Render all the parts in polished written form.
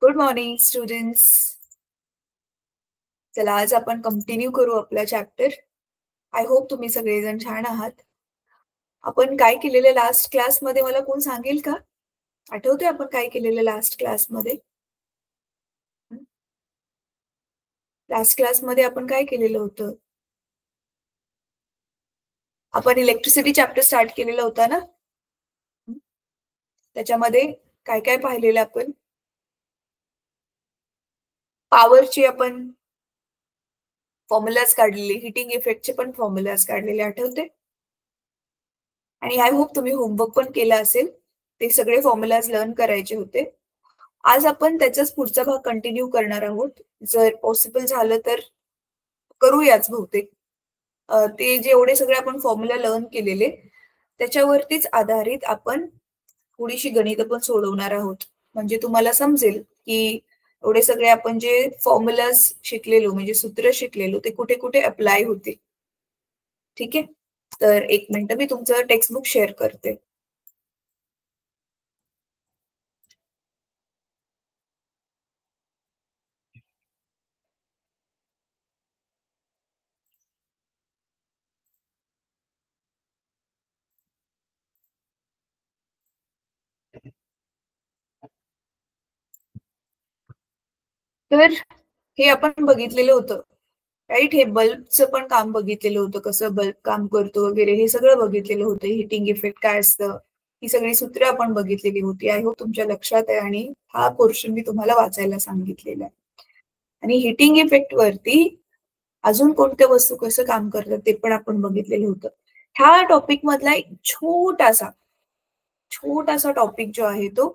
Good morning students. चला आज आपण कंटिन्यू करू आपला चॅप्टर. आय होप तुम्ही सगळेजण छान आहात. आपण काय केलेलं लास्ट क्लासमध्ये मला कोण सांगेल का? आठवतंय आपण काय केलेलं लास्ट क्लासमध्ये? लास्ट क्लासमध्ये आपण काय केलेलं होतं? आपण इलेक्ट्रिसिटी चॅप्टर स्टार्ट केलेला होता ना. त्याच्यामध्ये काय काय पाहिलेलं आपण? पॉवरची आपण फॉर्म्युलाज काढलेले, हिटिंग इफेक्टचे पण फॉर्म्युलाज काढलेले आठवते. आणि आय होप तुम्ही होमवर्क पण केला असेल. ते सगळे फॉर्म्युलाज लर्न करायचे होते. आज आपण त्याचाच पुढचा भाग कंटिन्यू करणार आहोत. जर पॉसिबल झालं तर करूयाच बहुतेक. ते जेवढे सगळे आपण फॉर्म्युला लर्न केलेले त्याच्यावरतीच आधारित आपण थोडीशी गणितं पण सोडवणार आहोत. म्हणजे तुम्हाला समजेल की एवढे सगळे आपण जे फॉर्म्युलाज शिकलेलो म्हणजे सूत्र शिकलेलो ते कुठे कुठे अप्लाय होते. ठीक आहे. तर एक मिनिट मी तुमचं टेक्स्टबुक शेअर करते. तर हे आपण बघितलेलं होतं राईट. हे बल्बचं पण काम बघितलेलं होतं, कसं बल्ब काम करतो वगैरे हे सगळं बघितलेलं होतं. हिटिंग इफेक्ट काय असतं ही सगळी सूत्र आपण बघितलेली होती. आय होप तुमच्या लक्षात आहे. आणि हा पोर्शन मी तुम्हाला वाचायला सांगितलेला आहे. आणि हिटिंग इफेक्ट वरती अजून कोणत्या वस्तू कसं काम करतात ते पण आपण बघितलेलं होतं. ह्या टॉपिक मधला एक छोटासा टॉपिक जो आहे तो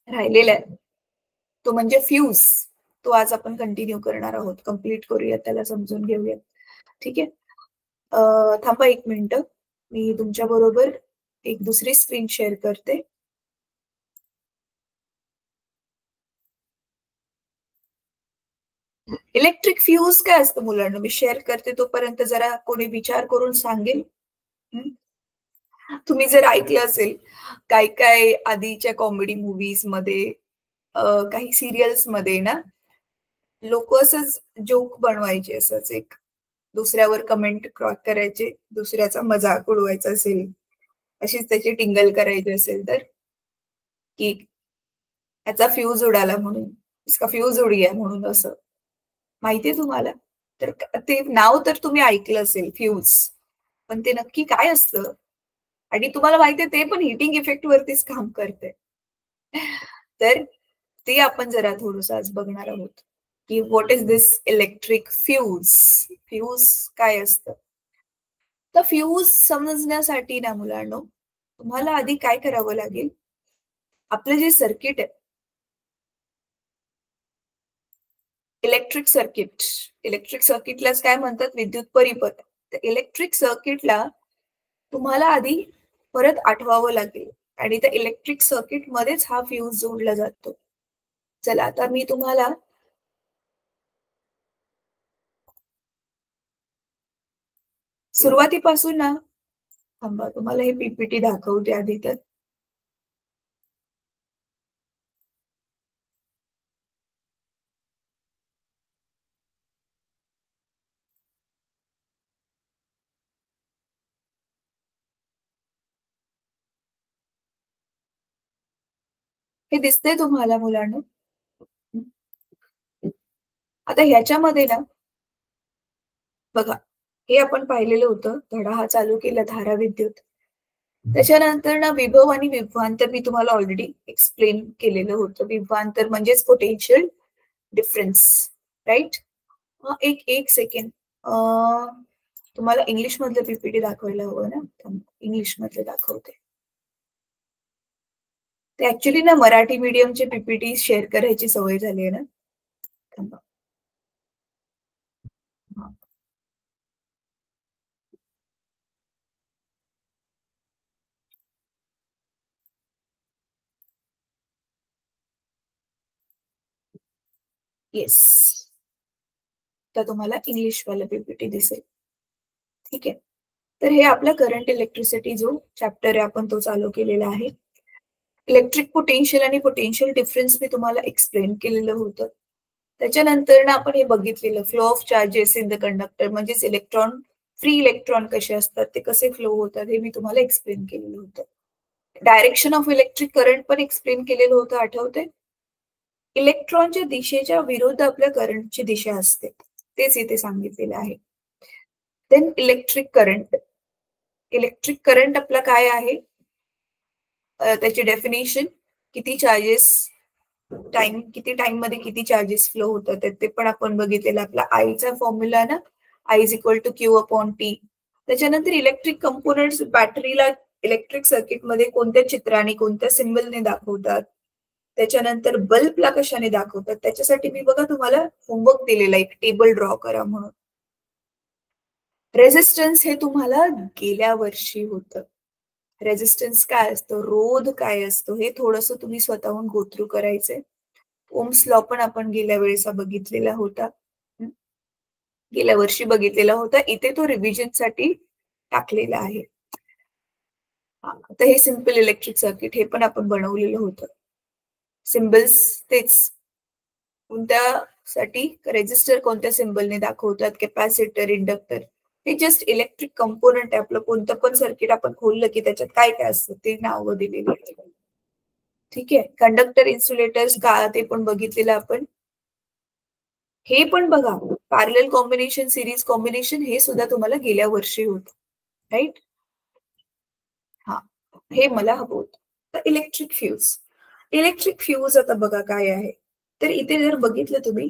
राहिलेला आहे, तो म्हणजे फ्यूज. तो आज आपण कंटिन्यू करणार आहोत. कम्प्लीट करूयात, त्याला समजून घेऊयात. ठीक आहे. थांबा एक मिनिट, मी तुमच्या बरोबर एक दुसरी स्क्रीन शेअर करते. इलेक्ट्रिक फ्यूज काय असतं मुलांना मी शेअर करते तोपर्यंत जरा कोणी विचार करून सांगेल. तुम्ही जर ऐकलं असेल काय काय आधीच्या कॉमेडी मूवीज मध्ये, काही सिरियल्स मध्ये ना लोक असंच जोक बनवायचे, असंच एक दुसऱ्यावर कमेंट क्रॉस करायचे, दुसऱ्याचा मजाक उडवायचा असेल, अशीच त्याची टिंगल करायची असेल तर की याचा फ्यूज उडाला म्हणून, इसका फ्यूज उड गया म्हणून, असं माहितीये तुम्हाला? तर ते नाव तर तुम्ही ऐकलं असेल फ्यूज, पण ते नक्की काय असतं आणि तुम्हाला माहितीये ते पण हिटिंग इफेक्ट वरतीच काम करते. तर ते आपण जरा थोडस आज बघणार आहोत की what is this electric fuse. Fuse काय असतं? तर फ्यूज समजण्यासाठी ना मुलांनो तुम्हाला आधी काय करावं लागेल, आपलं जे सर्किट आहे इलेक्ट्रिक सर्किटलाच काय म्हणतात, विद्युत परिपथ. तर इलेक्ट्रिक सर्किटला तुम्हाला आधी परत आठवावं लागेल आणि त्या इलेक्ट्रिक सर्किट मध्येच हा फ्यूज जोडला जातो. चला आता मी तुम्हाला सुरुवातीपासून ना, थांबा तुम्हाला हे पीपीटी दाखवते आधी. तर हे दिसतंय तुम्हाला मुलांना? आता ह्याच्यामध्ये ना बघा, हे आपण पाहिलेलं होतं, धडा हा चालू केला धारा विद्युत. त्याच्यानंतर ना विभव आणि विभवांतर मी तुम्हाला ऑलरेडी एक्सप्लेन केलेलं होतं. विभवांतर म्हणजेच पोटेन्शियल डिफरन्स, राईट. एक एक सेकंड, तुम्हाला इंग्लिश मधलं पीपीटी दाखवायला हवं ना, इंग्लिश मधले दाखवते. ते ऍक्च्युली ना मराठी मीडियमचे पीपीटी शेअर करायची सवय झाली आहे ना. थांबा. येस, तर तुम्हाला इंग्लिश वाला पीपीटी दिसेल. ठीक आहे. तर हे आपला करंट इलेक्ट्रिसिटी जो चॅप्टर आहे आपण तो चालू केलेला आहे. इलेक्ट्रिक पोटेन्शियल आणि पोटेन्शियल डिफरन्स मी तुम्हाला एक्सप्लेन केलेलं होतं. त्याच्यानंतर ना आपण हे बघितलेलं flow of charges in the conductor, म्हणजेच इलेक्ट्रॉन, फ्री इलेक्ट्रॉन कसे असतात, ते कसे फ्लो होतात, हे मी तुम्हाला एक्सप्लेन केलेलं होतं. डायरेक्शन ऑफ इलेक्ट्रिक करंट पण एक्सप्लेन केलेलं होतं, आठवते? इलेक्ट्रॉनच्या दिशेच्या विरुद्ध आपल्या करंटची दिशा असते, तेच इथे सांगितलेलं आहे. Then electric current. Electric current आपला काय आहे, त्याची डेफिनेशन, किती चार्जेस किती टाइम मध्ये किती चार्जेस फ्लो होतात ते पण आपण बघितलेलं. आपला आईचा फॉर्म्युला ना, I is equal to Q upon T. त्याच्यानंतर इलेक्ट्रिक कंपोनंट्स बॅटरीला इलेक्ट्रिक सर्किट मध्ये कोणत्या चित्राने, कोणत्या सिम्बलने दाखवतात, त्याच्यानंतर बल्बला कशाने दाखवतात, त्याच्यासाठी मी बघा तुम्हाला होमवर्क दिलेला, एक टेबल ड्रॉ करा म्हणून. रेझिस्टन्स हे तुम्हाला गेल्या वर्षी होतं. रेझिस्टन्स काय असतो, रोध काय असतो, हे थोडस तुम्ही स्वतःहून गोथ्रू करायचंय. ओम्स लॉ पण आपण गेल्या वेळेस बघितलेला होता, गेल्या वर्षी बघितलेला होता. इथे तो रिव्हिजन साठी टाकलेला आहे. आता हे सिम्पल इलेक्ट्रिक सर्किट, हे पण आपण बनवलेलं होतं. सिम्बल्स तेच, कोणत्यासाठी रेजिस्टर कोणत्या सिम्बलने दाखवतात, कॅपॅसिटर, इंडक्टर, हे जस्ट इलेक्ट्रिक कंपोनंट आहे. आपलं कोणतं पण सर्किट आपण खोललं की त्याच्यात काय काय असतं ते नावं दिलेली आहे. ठीक आहे. कंडक्टर, इन्सुलेटर्स का ते पण बघितलेलं आपण. हे पण बघा, पॅरलल कॉम्बिनेशन, सिरीज कॉम्बिनेशन, हे सुद्धा तुम्हाला गेल्या वर्षी होतं, राईट? हा, हे मला हवं होतं. तर इलेक्ट्रिक फ्यूज. इलेक्ट्रिक फ्यूज आता बघा काय आहे, तर इथे जर बघितलं तुम्ही,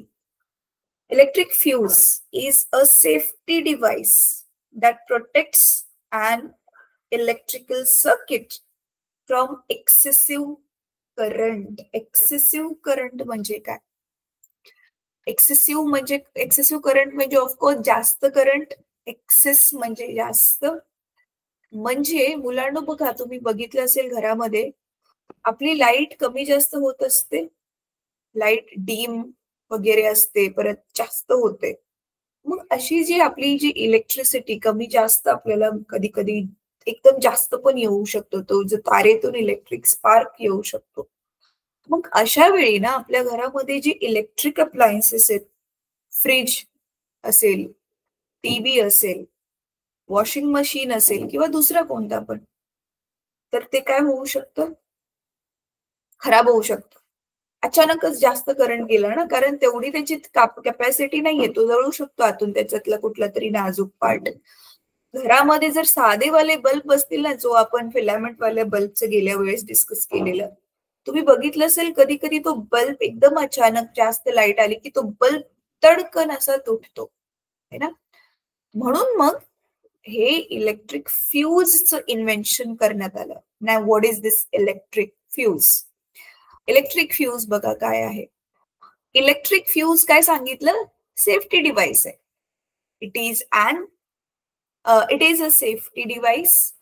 electric fuse is a safety device that protects an electrical circuit from excessive current. Excessive current म्हणजे काय? एक्सेसिव्ह करंट म्हणजे ऑफकोर्स जास्त करंट. एक्सेस म्हणजे जास्त. म्हणजे मुलांना बघा, तुम्ही बघितलं असेल घरामध्ये आपली लाईट कमी जास्त होत असते, लाईट डीम वगैरे असते, परत जास्त होते. मग अशी जी आपली जी इलेक्ट्रिसिटी कमी जास्त आपल्याला कधी कधी एकदम जास्त पण येऊ शकतो, तो जो तारेतून इलेक्ट्रिक स्पार्क येऊ शकतो. मग अशा वेळी ना आपल्या घरामध्ये जे इलेक्ट्रिक अप्लायन्सेस आहेत, फ्रीज असेल, टीव्ही असेल, वॉशिंग मशीन असेल किंवा दुसरा कोणता पण, तर ते काय होऊ शकतं, खराब होऊ शकतं. अचानकच जास्त करंट गेला ना, कारण तेवढी त्याची कॅपॅसिटी नाहीये, तो जळू शकतो आतून त्याच्यातला कुठला तरी नाजूक पार्ट. घरामध्ये जर साधेवाले बल्ब असतील ना, जो आपण फिलामेंट वाल्या बल्बचं गेल्या वेळेस डिस्कस केलेलं, तुम्ही बघितलं असेल कधी कधी तो बल्ब एकदम अचानक जास्त लाईट आली की तो बल्ब तडकन असा तुटतो, है ना. म्हणून मग हे इलेक्ट्रिक फ्यूजचं इन्व्हेन्शन करण्यात आलं. नाव what is this electric fuse? Electric fuse बघा काय आहे. इलेक्ट्रिक फ्यूज काय सांगितलं, सेफ्टी डिव्हाइस आहे. It is a safety device.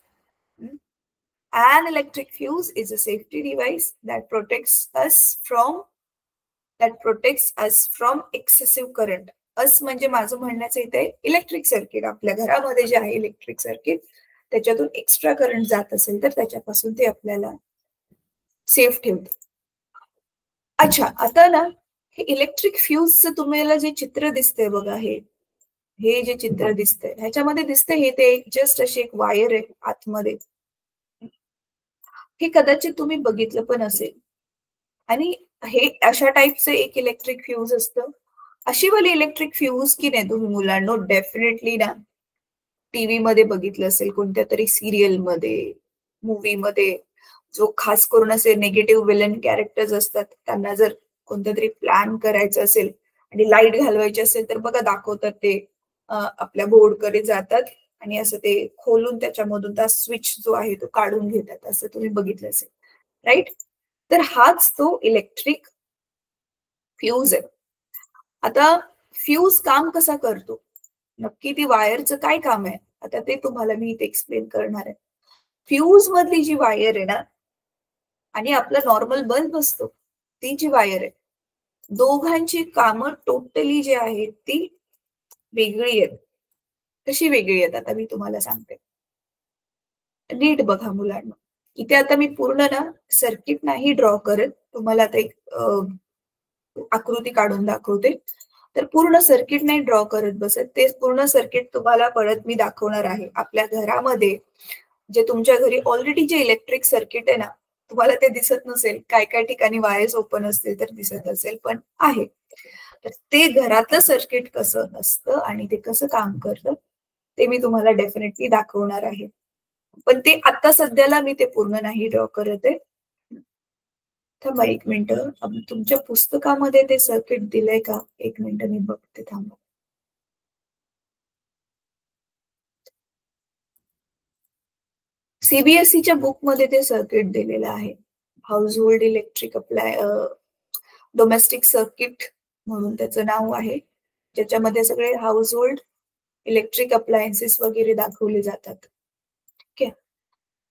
An electric fuse is a safety device that protects us from excessive current. अस म्हणजे माझं म्हणण्याचं इथे इलेक्ट्रिक सर्किट, आपल्या घरामध्ये जे आहे इलेक्ट्रिक सर्किट, त्याच्यातून एक्स्ट्रा करंट जात असेल तर त्याच्यापासून ते आपल्याला सेफ ठेवते. अच्छा, आता ना हे इलेक्ट्रिक फ्यूजचं तुम्हाला जे चित्र दिसतंय बघा, हे जे चित्र दिसतंय ह्याच्यामध्ये दिसतंय, हे ते जस्ट अशी एक वायर आहे आतमध्ये. हे कदाचित तुम्ही बघितलं पण असेल. आणि हे अशा टाईपचं एक इलेक्ट्रिक फ्यूज असतं. अशी वाली इलेक्ट्रिक फ्यूज की नाही तुम्ही मुलांना डेफिनेटली ना टीव्ही मध्ये बघितलं असेल, कोणत्या तरी सिरियल मध्ये, मूवी मध्ये, जो खास करून असे निगेटिव्ह विलन कॅरेक्टर्स असतात, त्यांना जर कोणतं तरी प्लॅन करायचं असेल आणि लाईट घालवायची असेल तर बघा दाखवतात ते आपल्या बोर्डकडे जातात आणि असं ते खोलून त्याच्यामधून त्या स्विच जो आहे तो काढून घेतात, असं तुम्ही बघितलं असेल, राईट? तर हाच तो इलेक्ट्रिक फ्यूज आहे. आता फ्यूज काम कसा करतो, नक्की ती वायरचं काय काम आहे, आता ते तुम्हाला मी इथे एक्सप्लेन करणार आहे. फ्यूज मधली जी वायर आहे ना आणि आपला नॉर्मल बल्ब असतो, ती जी वायर आहे, दोघांची कामं टोटली जी आहेत ती वेगळी आहेत. कशी वेगळी आहेत आता मी तुम्हाला सांगते, नीट बघा मुलांना. इथे आता मी पूर्ण ना सर्किट नाही ड्रॉ करत, तुम्हाला आता एक आकृती काढून दाखवते. तर पूर्ण सर्किट नाही ड्रॉ करत बसत, ते पूर्ण सर्किट तुम्हाला परत मी दाखवणार आहे. आपल्या घरामध्ये जे तुमच्या घरी ऑलरेडी जे इलेक्ट्रिक सर्किट आहे ना, तुम्हाला ते दिसत नसेल, काय ठिकाणी वायर्स ओपन असतील तर दिसत असेल, पण आहे. तर ते घरातलं सर्किट कसं असतं आणि ते कसं काम करतं, ते मी तुम्हाला डेफिनेटली दाखवणार आहे. पण ते आता सध्याला मी ते पूर्ण नाही ड्रॉ करत आहे. थांबा 1 मिनिटं. तुमच्या पुस्तकामध्ये ते सर्किट दिलंय का? 1 मिनिटं मी बघते थांबा. सीबीएसईच्या बुकमध्ये ते सर्किट दिलेलं आहे. House hold electric domestic circuit म्हणून त्याचं नाव आहे. ज्याच्यामध्ये सगळे हाउस होल्ड इलेक्ट्रिक अप्लायन्सेस वगैरे दाखवले जातात. ठीक आहे.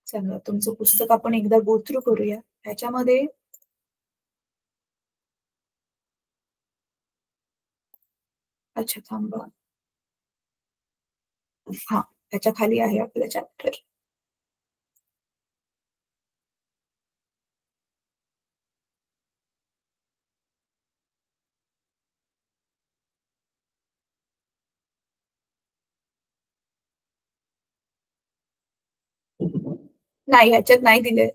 चला तुमचं पुस्तक आपण एकदा गो थ्रू करूया. ह्याच्यामध्ये अच्छा थांबा. हां, त्याच्या खाली आहे आपलं चॅप्टर. नाही ह्याच्यात नाही दिलंय.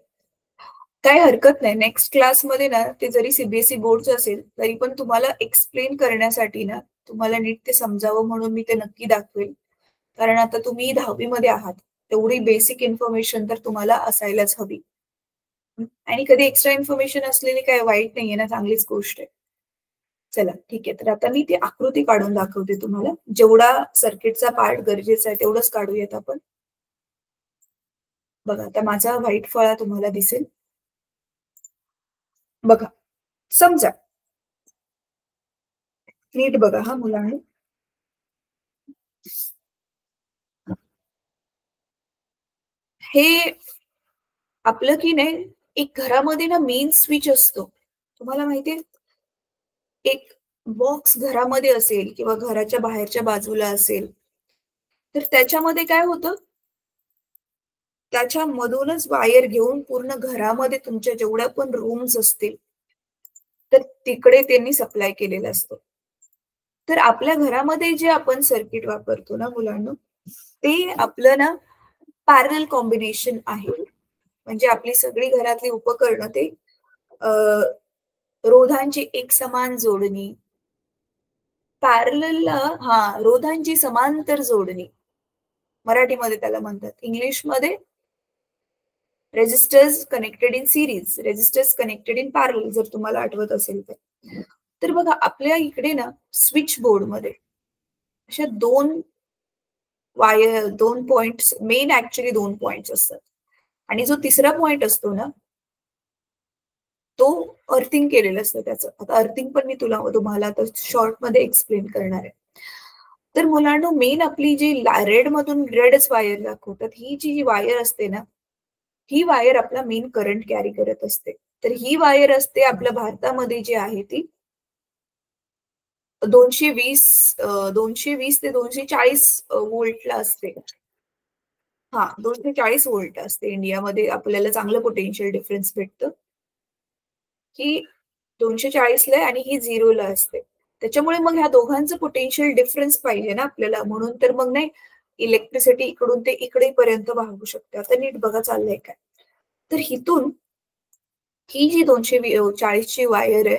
काही हरकत नाही. नेक्स्ट क्लासमध्ये ना, ते जरी सीबीएसई बोर्डचं असेल, तरी पण तुम्हाला एक्सप्लेन करण्यासाठी ना, तुम्हाला नीट ते समजावं म्हणून मी ते नक्की दाखवेल. कारण आता तुम्ही 10वी मध्ये आहात. तेवढी बेसिक इन्फॉर्मेशन तर तुम्हाला असायलाच हवी. आणि कधी एक्स्ट्रा इन्फॉर्मेशन असलेली काही वाईट नाहीये ना, चांगलीच गोष्ट आहे. चला ठीक आहे. तर आता मी ती आकृती काढून दाखवते तुम्हाला. जेवढा सर्किटचा पार्ट गरजेचा आहे तेवढंच काढूयात आपण. बघा आता माझा व्हाईट फळा तुम्हाला दिसेल. बघा, समजा नीट बघा हा मुलांनो. हे आपलं की नाही एक घरामध्ये ना मेन स्विच असतो. तुम्हाला माहितीये एक बॉक्स घरामध्ये असेल किंवा घराच्या बाहेरच्या बाजूला असेल, तर त्याच्यामध्ये काय होतं, त्याच्यामधूनच वायर घेऊन पूर्ण घरामध्ये तुमच्या जेवढ्या पण रूम्स असतील, तर तिकडे त्यांनी सप्लाय केलेलं असतं. तर आपल्या घरामध्ये जे आपण सर्किट वापरतो ना मुलांनो, ते आपलं ना पॅरलल कॉम्बिनेशन आहे. म्हणजे आपली सगळी घरातली उपकरणं ते अ, रोधांची एकसमान जोडणी, पॅरलल रोधांची समांतर जोडणी मराठीमध्ये त्याला म्हणतात. इंग्लिशमध्ये resistors connected in series, resistors connected in parallel जर तुम्हाला आठवत असेल तर. तर बघा आपल्या इकडे ना स्विच बोर्डमध्ये अशा 2 पॉइंट्स मेन ऍक्च्युअली 2 पॉइंट्स असतात. आणि जो तिसरा पॉइंट असतो ना, तो अर्थिंग केलेलं असतं त्याचं. आता अर्थिंग पण मी तुम्हाला आता शॉर्टमध्ये एक्सप्लेन करणार आहे. तर मुलांनो मेन आपली जी रेड मधून रेडच वायर दाखवतात. ही जी वायर असते ना, ही वायर आपला मेन करंट कॅरी करत असते. तर ही वायर असते आपल्या भारतामध्ये जी आहे ती 220 220 ते 240 व्होल्टला असते. हां, 240 व्होल्ट असते. इंडियामध्ये आपल्याला चांगलं पोटेन्शियल डिफरन्स भेटतं. ही 240 ला आहे आणि ही 0 ला असते. त्याच्यामुळे मग ह्या दोघांचं पोटेन्शियल डिफरन्स पाहिजे ना आपल्याला. म्हणून तर मग नाही इलेक्ट्रिसिटी इकडून ते इकडेपर्यंत वाहू शकते. आता नीट बघा चाललंय काय. तर हिथून ही जी 240 ची वायर आहे,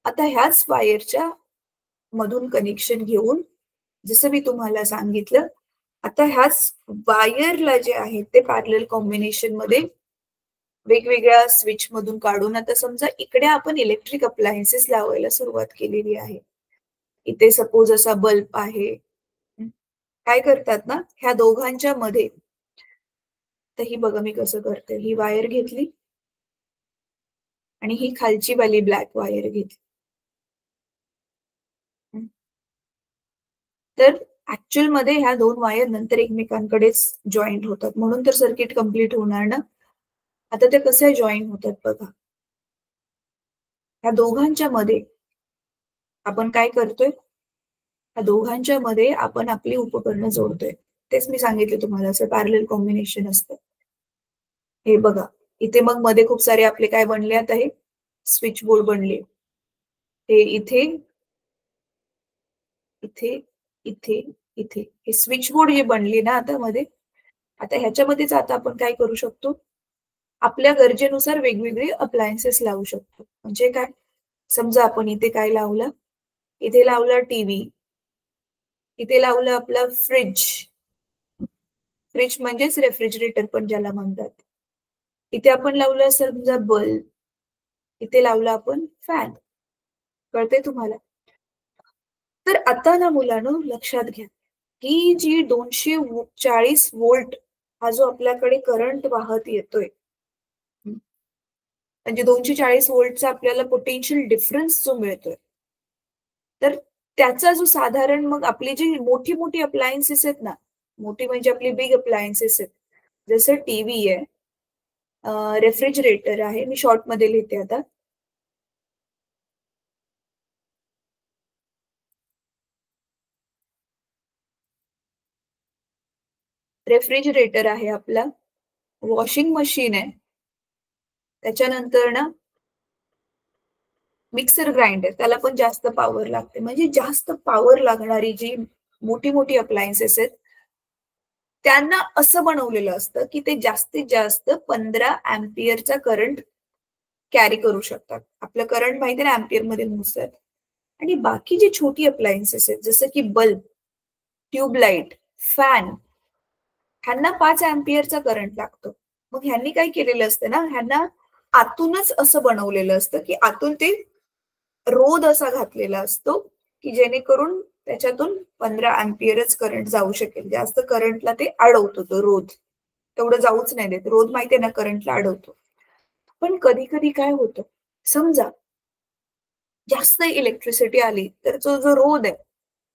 आता ह्याच वायरच्या मधून कनेक्शन घेऊन जसं मी तुम्हाला सांगितलं, आता ह्याच वायरला जे आहे ते पॅरलल कॉम्बिनेशनमध्ये वेगवेगळ्या स्विच मधून काढून आता समजा इकडे आपण इलेक्ट्रिक अप्लायन्सेस लावायला सुरुवात केलेली आहे. इथे सपोज असा बल्ब आहे. काय करतात ना, ह्या दोघांच्या मध्ये तर ही बघा मी कसं करते. ही वायर घेतली आणि ही खालची वाली ब्लॅक वायर घेतली. तर ऍक्च्युअल मध्ये ह्या 2 वायर नंतर एकमेकांकडेच जॉईंट होतात. म्हणून तर सर्किट कंप्लीट होणार ना. आता ते कसे जॉईन होतात बघा. ह्या दोघांच्या मध्ये आपण काय करतोय? या दोघांच्या मध्ये आपण आपली उपकरणं जोडतोय. तेच मी सांगितले तुम्हाला असं पॅरलल कॉम्बिनेशन असतं. हे बघा, इथे मग मध्ये खूप सारे आपले काय बनले आता हे स्विच बोर्ड बनले. हे इथे, इथे, इथे, इथे हे स्विच बोर्ड जे बनले ना आता मध्ये, आता ह्याच्यामध्येच आता आपण काय करू शकतो, आपल्या गरजेनुसार वेगवेगळे अप्लायन्सेस लावू शकतो. म्हणजे काय, समजा आपण इथे काय लावलं, इथे लावला टीव्ही, इथे लावलं आपलं फ्रिज, फ्रिज म्हणजेच रेफ्रिजरेटर पण ज्याला म्हणतात. इथे आपण लावलं समजा बल्ब, इथे लावला आपण फॅन. कळतंय तुम्हाला? तर आता ना मुलांनो लक्षात घ्या, ही जी 240 व्होल्ट हा जो आपल्याकडे करंट वाहत येतोय, म्हणजे 240 व्होल्टचा आपल्याला पोटेन्शियल डिफरन्स जो मिळतोय, तर त्याचा जो साधारण मग आपली जी मोठी-मोठी अप्लायन्सेस आहेत ना, मोठी म्हणजे आपली बिग अप्लायन्सेस आहेत. जसं टीव्ही आहे, रेफ्रिजरेटर आहे. मी शॉर्टमध्ये लिहिते आता. रेफ्रिजरेटर आहे आपला, वॉशिंग मशीन आहे. त्याच्यानंतर ना मिक्सर ग्राइंडर त्याला पण जास्त पॉवर लागते. म्हणजे जास्त पॉवर लागणारी जी मोठी-मोठी अप्लायन्सेस आहेत, त्यांना असं बनवलेलं असतं, की ते जास्तीत जास्त 15 अँपिअरचा करंट कॅरी करू शकतात. आपलं करंट माहिती आहे ना अँपिअरमध्ये मोजतात. आणि बाकी जी छोटी अप्लायन्सेस आहेत, जसं की बल्ब, ट्यूबलाईट, फॅन ह्यांना 5 अँपिअरचा करंट लागतो. मग ह्यांनी काय केलेलं असतं ना, ह्यांना आतूनच असं बनवलेलं असतं, की आतून ते रोध असा घातलेला असतो, की जेणेकरून त्याच्यातून 15 अँपिअरच करंट जाऊ शकेल. जास्त करंटला ते अडवतो तो रोध. तेवढं जाऊच नाही देत. रोध माहितीये ना करंटला अडवतो. पण कधी-कधी काय होतं, समजा जास्त इलेक्ट्रिसिटी आली, तर तो जो रोध आहे,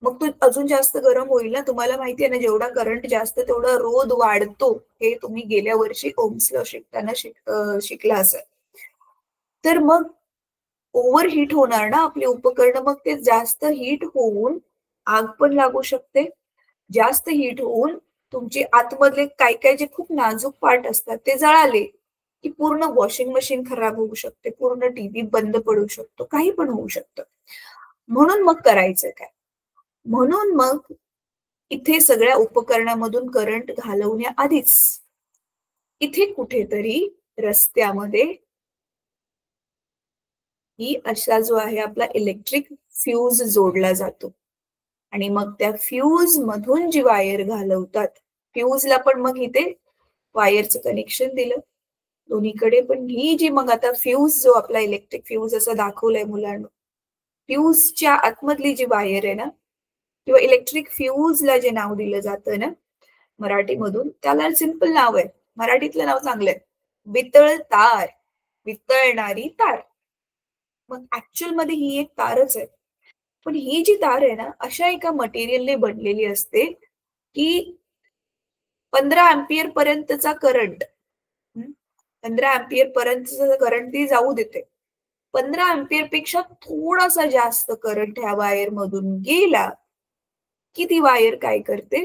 मग तो अजून जास्त गरम होईल ना. तुम्हाला माहिती आहे ना, जेवढा करंट जास्त तेवढा रोध वाढतो. हे तुम्ही गेल्या वर्षी ओम्स लॉ शिकताना शिकला असाल. तर मग ओव्हर हीट होणार ना आपली उपकरणं, मग ते जास्त हीट होऊन आग पण लागू शकते. जास्त हीट होऊन तुमचे आतमधले काय-काय जे खूप नाजूक पार्ट असतात ते जळाले, की पूर्ण वॉशिंग मशीन खराब होऊ शकते, पूर्ण टीव्ही बंद पडू शकतो, काही पण होऊ शकतं. म्हणून मग करायचं काय? म्हणून मग इथे सगळ्या उपकरणामधून करंट घालवण्याआधीच इथे कुठेतरी रस्त्यामध्ये ही असा जो आहे आपला इलेक्ट्रिक फ्यूज जोडला जातो. आणि मग त्या फ्यूज मधून जी वायर घालवतात, फ्यूजला पण मग इथे वायरचं कनेक्शन दिलं दोन्हीकडे. पण ही जी मग आता फ्यूज जो आपला इलेक्ट्रिक फ्यूज असं दाखवलंय मुलांना, फ्यूजच्या आतमधली जी वायर आहे ना, किंवा इलेक्ट्रिक फ्यूजला जे नाव दिलं जातं ना मराठीमधून, त्याला सिंपल नाव आहे. मराठीतलं नाव चांगलं आहे. वितळ तार, वितळणारी तार. मग ऍक्च्युअल मध्ये ही एक तारच आहे. पण ही जी तार आहे ना, अशा एका मटेरियलने बनलेली असते, की 15 अँपिअर पर्यंतचा करंट, 15 अँपिअर पर्यंतचा करंट ती जाऊ देते. 15 अँपिअर पेक्षा थोडासा जास्त करंट ह्या वायर मधून गेला, की ती वायर काय करते?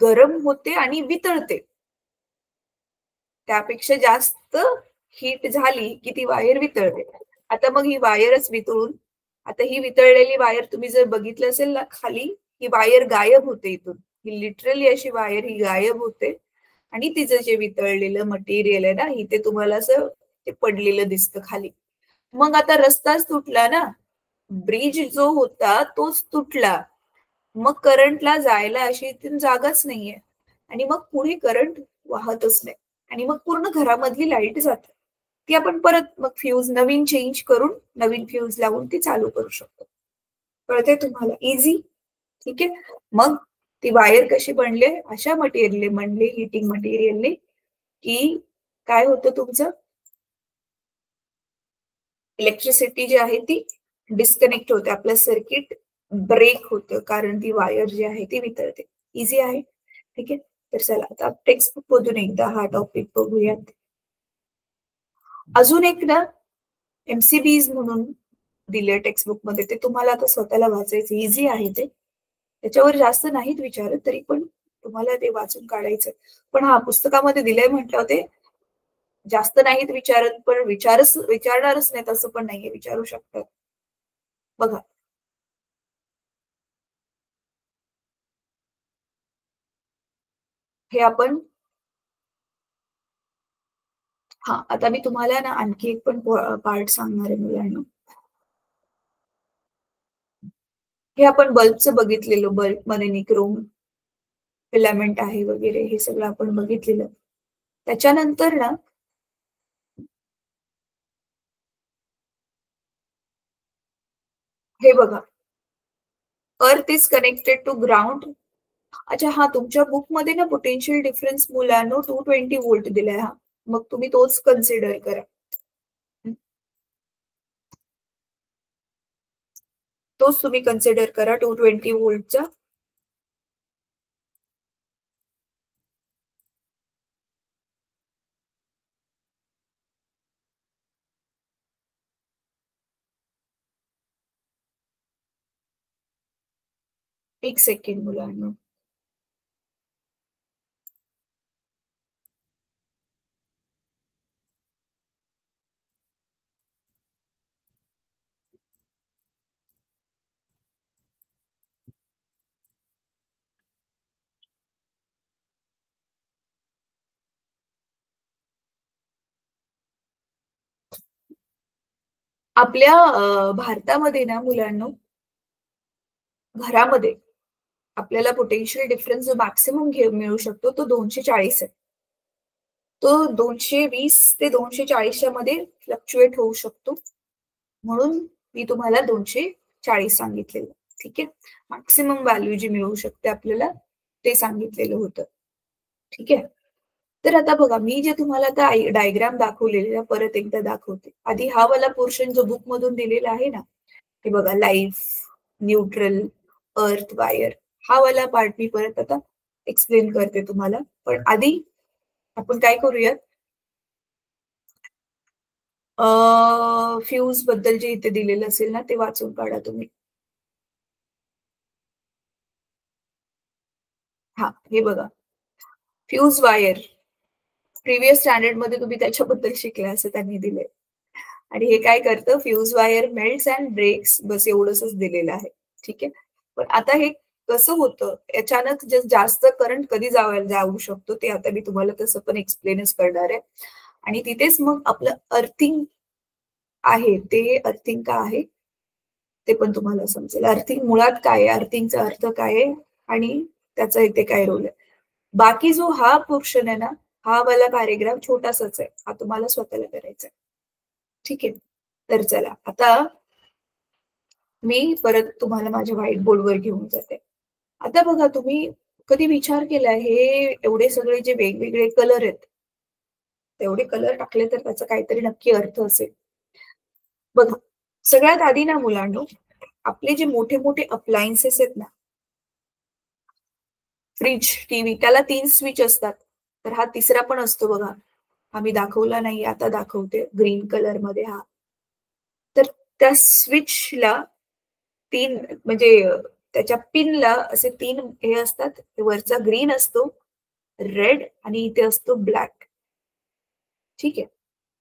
गरम होते आणि वितळते. त्यापेक्षा जास्त हीट झाली, की ती वायर वितळते. आता मग ही वायरच वितळून, आता ही वितळलेली वायर तुम्ही जर बघितलं असेल ना खाली, ही वायर गायब होते इथून. ही लिटरली अशी वायर ही गायब होते आणि तिचं जे वितळलेलं मटेरियल आहे ना, इथे तुम्हाला असं ते पडलेलं दिसतं खाली. मग आता रस्ताच तुटला ना, ब्रिज जो होता तोच तुटला. मग करंटला जायला अशी इथून जागाच नाहीये आणि मग पुढे करंट वाहतच नाही आणि मग पूर्ण घरामधली लाईट जाते. ती आपण परत मग फ्यूज नवीन चेंज करून नवीन फ्यूज लावून ती चालू करू शकतो. कळतंय तुम्हाला? इझी. ठीक आहे. मग ती वायर कशी बनली? अशा मटेरियलने बनली, हीटिंग मटेरियलने, की काय होतं तुमचं, इलेक्ट्रिसिटी जी आहे ती डिस्कनेक्ट होते. आपलं सर्किट ब्रेक होतं कारण ती वायर जी आहे ती वितळते. इझी आहे. ठीक आहे. तर चला आता टेक्स्टबुक मधून एकदा हा टॉपिक बघूयात. अजून एक ना एमसीबीज म्हणून दिले टेक्स्टबुक मध्ये, ते तुम्हाला आता स्वतःला वाचायचं. इझी आहे ते. त्याच्यावर जास्त नाहीत विचारत, तरी पण तुम्हाला ते वाचून काढायचं. पण हा पुस्तकामध्ये दिलंय म्हटलं ते जास्त नाहीत विचारत, पण विचारणारच नाहीत असं पण नाहीये, विचारू शकतात. बघा. हे आपण हा, आता मी तुम्हाला ना आणखी एक पण पार्ट सांगणार आहे मुलांना. हे आपण बल्बचं बघितलेलं, बल्बमध्ये निक्रोम फिलामेंट आहे वगैरे, हे सगळं आपण बघितलेलं. त्याच्यानंतर ना हे बघा, earth is connected to ground. अच्छा हा, तुमच्या बुकमध्ये ना पोटेन्शियल डिफरन्स मुलांनो 220 व्होल्ट दिलाय हा. मग तुम्ही तोच कन्सिडर करा. तोच तुम्ही कन्सिडर करा 220 व्होल्टचा. एक सेकंड मुलांनो. आपल्या भारतामध्ये ना मुलांनो, घरामध्ये आपल्याला पोटेन्शियल डिफरन्स जो मॅक्सिमम मिळू शकतो तो 240 आहे. तो 220 ते 240च्या मध्ये फ्लक्च्युएट होऊ शकतो. म्हणून मी तुम्हाला 240 सांगितलेलं. ठीक आहे. मॅक्सिमम व्हॅल्यू जी मिळू शकते आपल्याला ते सांगितलेलं होतं. ठीक आहे. तर आता बघा, मी जे तुम्हाला आता डायग्राम दाखवलेले परत एकदा दाखवते. आधी हा वाला पोर्शन जो बुक मधून दिलेला आहे ना, हे बघा, लाईफ, न्यूट्रल, अर्थ, वायर, हा वाला पार्ट मी परत आता एक्सप्लेन करते तुम्हाला. पण आधी आपण काय करूयात, फ्यूज बद्दल जे इथे दिलेलं असेल ना ते वाचून काढा तुम्ही. हा, हे बघा, फ्यूज वायर प्रिव्हियस स्टँडर्ड मध्ये तुम्ही त्याच्याबद्दल शिकले असं त्यांनी दिले. आणि हे काय करतं, fuse wire melts and breaks, बस एवढंच दिलेलं आहे. ठीक आहे. पण आता हे कसं होतं, अचानक जास्त करंट कधी जाऊ शकतो ते आता मी तुम्हाला तसं पण एक्सप्लेनच करणार आहे. आणि तिथेच मग आपलं अर्थिंग आहे, ते अर्थिंग का आहे ते पण तुम्हाला समजेल. अर्थिंग मुळात काय आहे, अर्थिंगचा अर्थ काय आहे आणि त्याचा इथे काय रोल आहे. बाकी जो हा पोर्शन आहे ना, हा वाला पॅरेग्राफ छोटासाच आहे, हा तुम्हाला स्वतःला करायचा आहे. ठीक आहे. तर चला आता मी परत तुम्हाला माझ्या व्हाईट बोर्डवर घेऊन जाते. आता बघा, तुम्ही कधी विचार केलाय हे एवढे सगळे जे वेगवेगळे कलर आहेत, तेवढे कलर टाकले तर त्याचा काहीतरी नक्की अर्थ असेल. बघा, सगळ्यात आधी ना मुलांनो, आपले जे मोठे मोठे अप्लायन्सेस आहेत ना, फ्रीज, टीव्ही, त्याला 3 स्विच असतात. तर हा तिसरा पण असतो बघा. हा मी दाखवला नाही, आता दाखवते ग्रीन कलर मध्ये हा. तर त्या स्विचला 3 म्हणजे त्याच्या पिनला असे 3 हे असतात. वरचा ग्रीन असतो, रेड आणि इथे असतो ब्लॅक. ठीक आहे.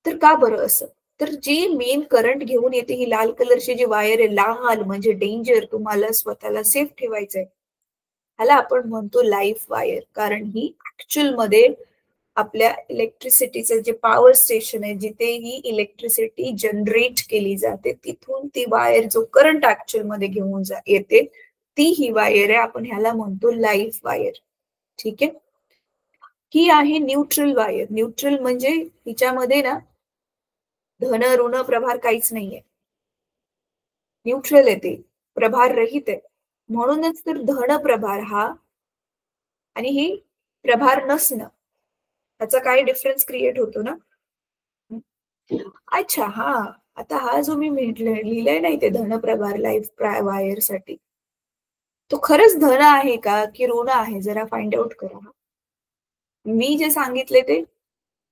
तर का बरं असं? तर जी मेन करंट घेऊन येते ही लाल कलरची जी वायर आहे, लाल म्हणजे डेंजर, तुम्हाला स्वतःला सेफ ठेवायचंय. ह्याला आपण म्हणतो लाईफ वायर. कारण ही ऍक्च्युअल मध्ये आपल्या इलेक्ट्रिसिटीचं जे पॉवर स्टेशन आहे, जिथे ही इलेक्ट्रिसिटी जनरेट केली जाते, तिथून ती वायर जो करंट ऍक्च्युअल मध्ये घेऊन येते, ती ही वायर आहे. आपण ह्याला म्हणतो लाईफ वायर. ठीक आहे. ही आहे न्यूट्रल वायर. न्यूट्रल म्हणजे हिच्यामध्ये ना धन ऋण प्रभार काहीच नाहीये. न्यूट्रल आहे ते, प्रभार रहित आहे. म्हणूनच तर धन प्रभार हा आणि ही प्रभार नसणं, त्याचा काय डिफरन्स क्रिएट होतो ना. अच्छा हा, आता हा जो मी लिहिलाय ना इथे धनप्रभार लाईफ वायर साठी, तो खरंच धन आहे का की ऋण आहे, जरा फाइंड आउट करा. मी जे सांगितले ते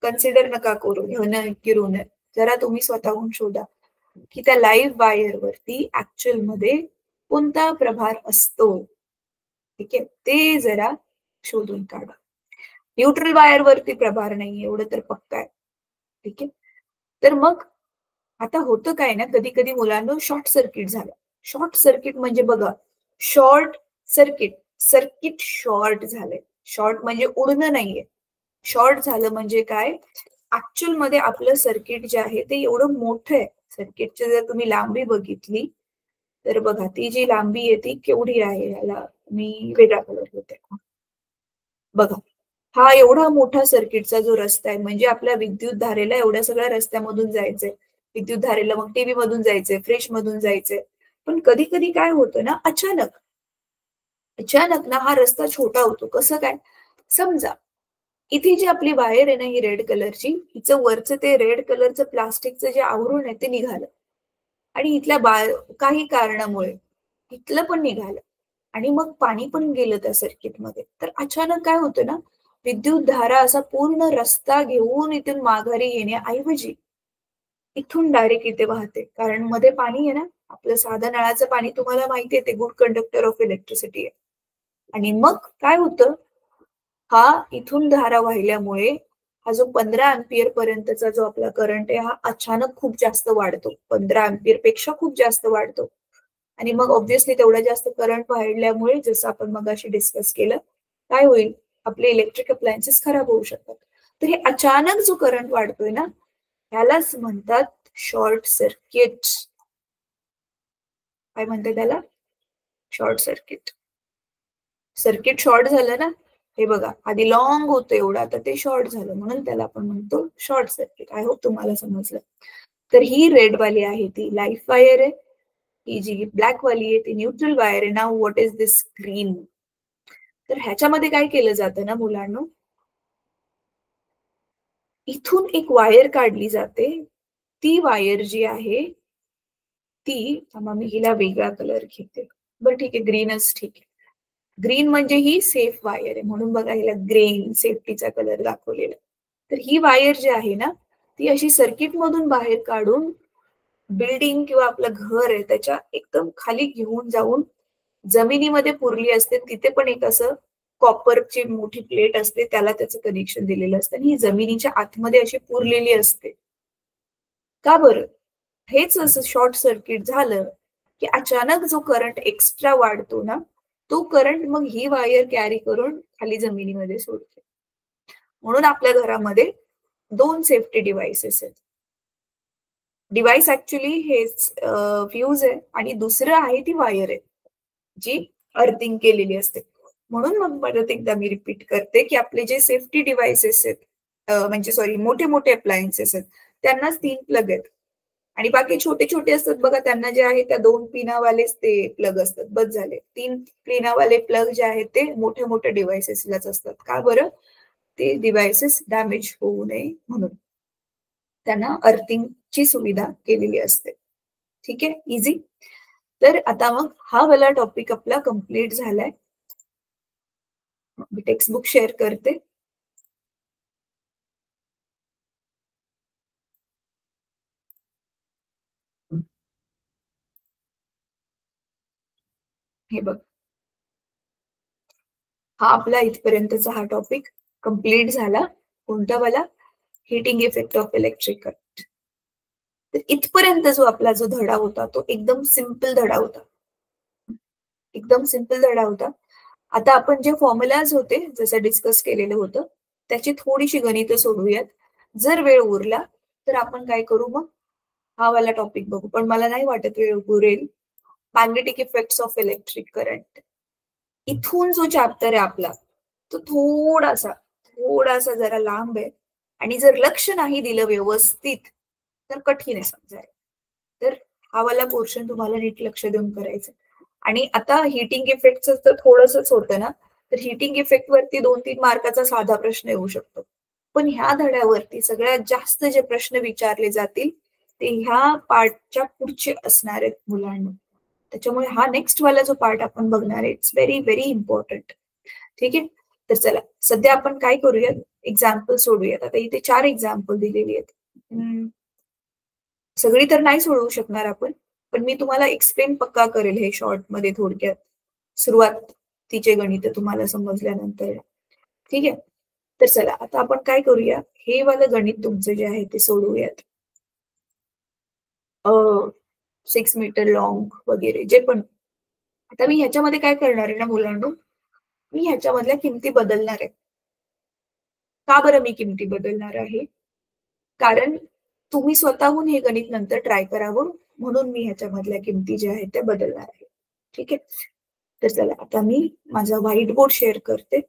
कन्सिडर नका करू, धन की ऋण, जरा तुम्ही स्वतःहून शोधा की त्या लाईव्ह वायर वरती ऍक्च्युअल मध्ये कोणता प्रभार असतो. ठीक आहे, ते जरा शोधून काढा. न्यूट्रल वायर वरती प्रभार नाही, एवढं तर पक्का आहे. ठीक आहे. तर मग आता होतं काय ना, कधी कधी मुलांना शॉर्ट सर्किट झालं. शॉर्ट सर्किट म्हणजे बघा, शॉर्ट सर्किट, सर्किट शॉर्ट झालंय. शॉर्ट म्हणजे उडणं नाहीये. शॉर्ट झालं म्हणजे काय, ऍक्च्युअल मध्ये आपलं सर्किट जे आहे ते एवढं मोठं आहे. सर्किटची जर तुम्ही लांबी बघितली तर बघा, ती जी लांबी आहे ती केवढी आहे, याला मी वेगळा कलर देते. बघा, हा एवढा मोठा सर्किटचा जो रस्ता आहे, म्हणजे आपल्या विद्युत धारेला एवढ्या सगळ्या रस्त्यामधून जायचंय. विद्युत धारेला मग टीव्ही मधून जायचंय, फ्रिज मधून जायचंय. पण कधी कधी काय होतं ना, अचानक अचानक ना हा रस्ता छोटा होतो. कसं काय, समजा इथे जी आपली वायर आहे ना, ही रेड कलरची, हिचं वरचं ते रेड कलरचं प्लास्टिकचं जे आवरण आहे ते निघालं. आणि इथल्या काही कारणामुळे इथलं पण निघालं. आणि मग पाणी पण गेलं त्या सर्किटमध्ये. तर अचानक काय होतं ना, विद्युत धारा असा पूर्ण रस्ता घेऊन इथून माघारी येण्याऐवजी इथून डायरेक्ट इथे वाहते. कारण मध्ये पाणी आहे ना, आपलं साधं नळाचं पाणी तुम्हाला माहिती आहे, ते गुड कंडक्टर ऑफ इलेक्ट्रिसिटी आहे. आणि मग काय होतं, हा इथून धारा वाहिल्यामुळे हा जो 15 अँपिअर पर्यंतचा जो आपला करंट आहे, हा अचानक खूप जास्त वाढतो. 15 अँपिअर पेक्षा खूप जास्त वाढतो. आणि मग ऑब्व्हियसली तेवढा जास्त करंट वाढल्यामुळे, जसं आपण मगाशी डिस्कस केलं, काय होईल, आपले इलेक्ट्रिक अप्लायन्सेस खराब होऊ शकतात. तर हे अचानक जो करंट वाढतोय ना, ह्यालाच म्हणतात शॉर्ट सर्किट. काय म्हणतात त्याला, शॉर्ट सर्किट. सर्किट शॉर्ट झालं ना, हे बघा, आधी लॉंग होतं एवढं, आता ते शॉर्ट झालं, म्हणून त्याला आपण म्हणतो शॉर्ट सर्किट. आय होप तुम्हाला समजलं. तर ही रेड वाली आहे ती लाईफ वायर आहे, ही जी ब्लॅक वाली आहे ती न्यूट्रल वायर आहे. Now what is this green. तर ह्याच्यामध्ये काय केलं जातं ना मुलांना, इथून एक वायर काढली जाते. ती वायर जी आहे ती, मी हिला वेगळा कलर घेते. बरं ठीक आहे, ग्रीनच ठीक आहे. ग्रीन म्हणजे ही सेफ वायर आहे, म्हणून बघा हिला ग्रीन सेफ्टीचा कलर दाखवलेला. तर ही वायर जी आहे ना, ती अशी सर्किट मधून बाहेर काढून बिल्डिंग किंवा आपलं घर आहे त्याच्या एकदम खाली घेऊन जाऊन जमिनीमध्ये पुरली असते. तिथे पण एक असं कॉपरची मोठी प्लेट असते, त्याला त्याचं कनेक्शन दिलेलं असतं आणि ही जमिनीच्या आतमध्ये अशी पुरलेली असते. का बरं, हेच असं शॉर्ट सर्किट झालं की अचानक जो करंट एक्स्ट्रा वाढतो ना, तो करंट मग ही वायर कॅरी करून खाली जमिनीमध्ये सोडते. म्हणून आपल्या घरामध्ये 2 सेफ्टी डिव्हाइसेस आहेत. डिव्हाइस ऍक्च्युली हेच फ्यूज आहे आणि दुसरं आहे ती वायर आहे जी अर्थिंग केलेली असते. म्हणून मग परत एकदा मी रिपीट करते की आपले जे सेफ्टी डिव्हाइसेस आहेत, म्हणजे सॉरी, मोठे मोठे अप्लायन्सेस आहेत, त्यांनाच 3 प्लग आहेत. आणि बाकी छोटे छोटे असतात बघा, त्यांना जे आहे त्या 2 पिनावालेच ते प्लग असतात, बस झाले. 3 पिनावाले प्लग जे आहेत ते मोठ्या मोठ्या डिव्हाइसेसलाच असतात. का बरं, ते डिव्हाइसेस डॅमेज होऊ नये म्हणून त्यांना अर्थिंगची सुविधा केलेली असते. ठीक आहे, इझी. तर आता मग हा वाला टॉपिक आपला कम्प्लीट झालाय. मी टेक्स्ट बुक शेअर करते. हे बघ, हा आपला इथपर्यंतचा हा टॉपिक कम्प्लीट झाला. कोणता वाला, heating effect of electric current. तर इथपर्यंत जो आपला जो धडा होता तो एकदम सिंपल धडा होता. एकदम सिंपल धडा होता. आता आपण जे फॉर्म्युलाज होते, जसं डिस्कस केलेलं होतं, त्याची थोडीशी गणितं सोडवूयात. जर वेळ उरला तर आपण काय करू, मग हा वाला टॉपिक बघू. पण मला नाही वाटत वेळ उरेल. Magnetic effects of electric current, इथून जो चॅप्टर आहे आपला, तो थोडासा थोडासा जरा लांब आहे. आणि जर लक्ष नाही दिलं व्यवस्थित तर कठीण आहे समजायला. तर हा वाला पोर्शन तुम्हाला नीट लक्ष देऊन करायचं. आणि आता हिटिंग इफेक्टचं तर थोडंसंच होतं ना, तर हिटिंग इफेक्ट वरती 2-3 मार्काचा साधा प्रश्न येऊ शकतो. पण ह्या धड्यावरती सगळ्यात जास्त जे प्रश्न विचारले जातील ते ह्या पार्टच्या पुढचे असणार आहेत मुलांना. त्याच्यामुळे हा नेक्स्ट वाला जो पार्ट आपण बघणार आहे, इट्स व्हेरी व्हेरी इम्पॉर्टंट. ठीक आहे. तर चला सध्या आपण काय करूयात, एक्झाम्पल सोडूयात. आता इथे 4 एक्झाम्पल दिलेली आहेत. सगळी तर नाही सोडवू शकणार आपण, पण मी तुम्हाला एक्सप्लेन पक्का करेल हे शॉर्ट मध्ये थोडक्यात, सुरुवातीचे गणित तुम्हाला समजल्यानंतर. ठीक आहे. तर चला आता आपण काय करूया, हे वालं गणित तुमचं जे आहे ते सोडवूयात. 6 मीटर लॉंग वगैरे जे पण. आता मी ह्याच्यामध्ये काय करणार आहे ना मुलांनो, मी ह्याच्यामधल्या किमती बदलणार आहे. का बरं मी किमती बदलणार आहे? कारण तुम्ही स्वतःहून हे गणित नंतर ट्राय करावं म्हणून मी ह्याच्यामधल्या किमती ज्या आहेत त्या बदलणार आहे. ठीक आहे. तर चला आता मी माझा व्हाईट बोर्ड शेअर करते.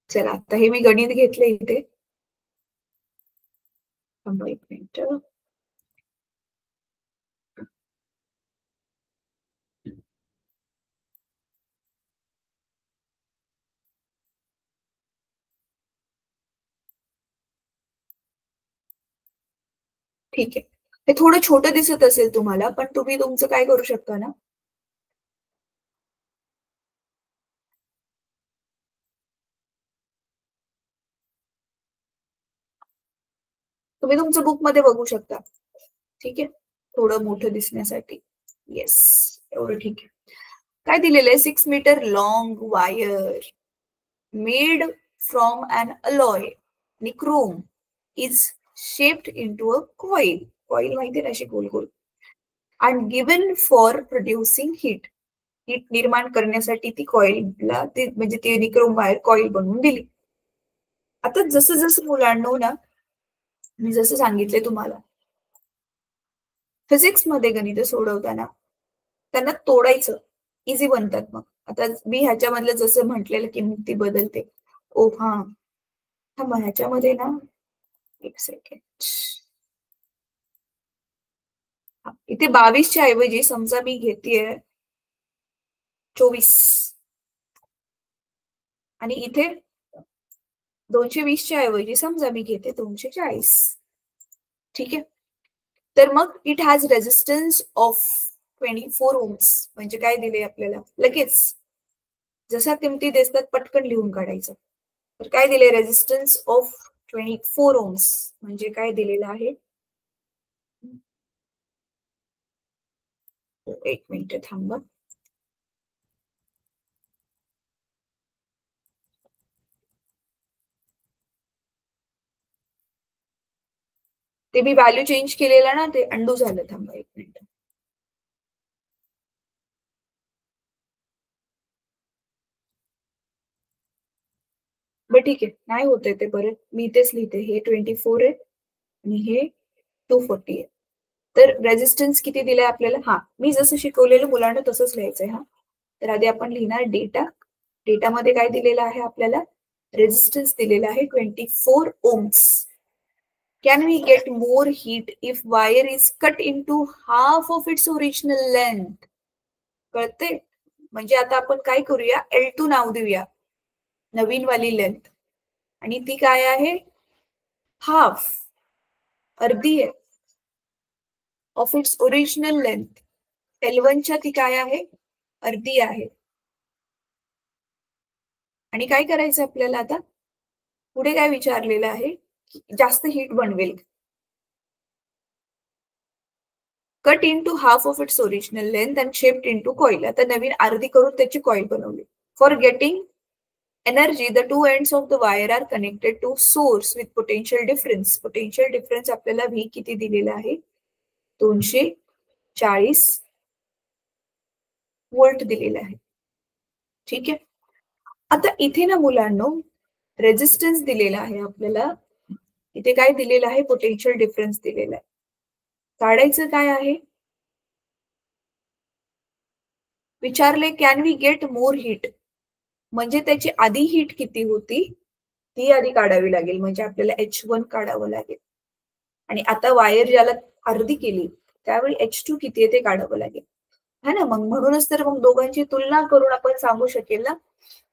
चला आता हे मी गणित घेतले इथे. थांबा एक मिनिट. ठीक आहे. हे थोडं छोटं दिसत असेल तुम्हाला, पण तुम्ही तुमचं काय करू शकता ना, तुम्ही तुमचं बुकमध्ये बघू शकता. ठीक आहे. थोडं मोठं दिसण्यासाठी. येस, एवढं ठीक आहे. काय दिलेलं आहे? 6 metre long wire made from an alloy आणि chrome is shaped into a coil. Coil माहिती आहे ना, अशी गोल गोल. And given for producing heat. Heat निर्माण करण्यासाठी ती कॉईलला म्हणजे ती निक्रोम वायर कॉईल बनवून दिली. आता जसं जसं मुलांनो ना, मी जसं सांगितले तुम्हाला, फिजिक्स मध्ये गणित सोडवताना त्यांना तोडायचं, इझी बनतात. मग आता मी ह्याच्यामधलं जसं म्हटलेलं की ती बदलते. ओ हा, थांबा ह्याच्यामध्ये ना, एक सेकंड. इथे 22च्या ऐवजी समजा मी घेतेय 24 आणि इथे 220च्या ऐवजी समजा मी घेते 240. ठीक आहे. तर मग it has resistance of 24 ohms. म्हणजे काय दिले आपल्याला लगेच जशा किमती दिसतात पटकन लिहून काढायचं. तर काय दिले? Resistance of 24 ohms. म्हणजे काय दिलेलं आहे? एक मिनिट थांबा. ते मी व्हॅल्यू चेंज केलेला ना, ते अंडू झालं. थांबा एक मिनिट. बरं ठीक आहे, नाही होते ते. बरं मी तेच लिहिते. हे 24 आहे आणि हे 240 आहे. तर रेजिस्टन्स किती दिलाय आपल्याला? हा, मी जसं शिकवलेलं मुलांना तसंच लिहायचंय. हा, तर आधी आपण लिहिणार डेटा. डेटामध्ये काय दिलेलं आहे आपल्याला? रेजिस्टन्स दिलेला आहे 24 Ohm's. Can we get more heat if wire is cut into half of its original length? कळते? म्हणजे आता आपण काय करूया, L2 नाव देऊया नवीन वाली लेंथ. आणि ती काय आहे? हाफ, अर्धी आहे ऑफ इट्स ओरिजिनल लेंथ. L1च्या ती काय आहे? अर्धी आहे. आणि काय करायचं आपल्याला आता? पुढे काय विचारलेलं आहे? जास्त हीट बनवेल. Cut into half of its original length and shaped into coil. आता नवीन अर्धी करून त्याची कॉईल बनवली. For getting energy the two ends of the wire are connected to source with potential difference. Potential difference आपल्याला V किती दिलेला आहे? 240 व्होल्ट दिलेला आहे. ठीक आहे. आता इथे ना मुलांनो, रेजिस्टन्स दिलेला आहे आपल्याला. इथे काय दिलेलं आहे? पोटेन्शियल डिफरन्स दिलेला आहे. काढायचं काय आहे? विचारले can we get more heat. म्हणजे त्याची आधी हीट किती होती ती आधी काढावी लागेल. म्हणजे आपल्याला H1 काढावं लागेल. आणि आता वायर ज्याला अर्धी केली त्यावेळी H2 किती आहे ते काढावं लागेल. है ना? मग म्हणूनच तर मग दोघांची तुलना करून आपण सांगू शकेल ना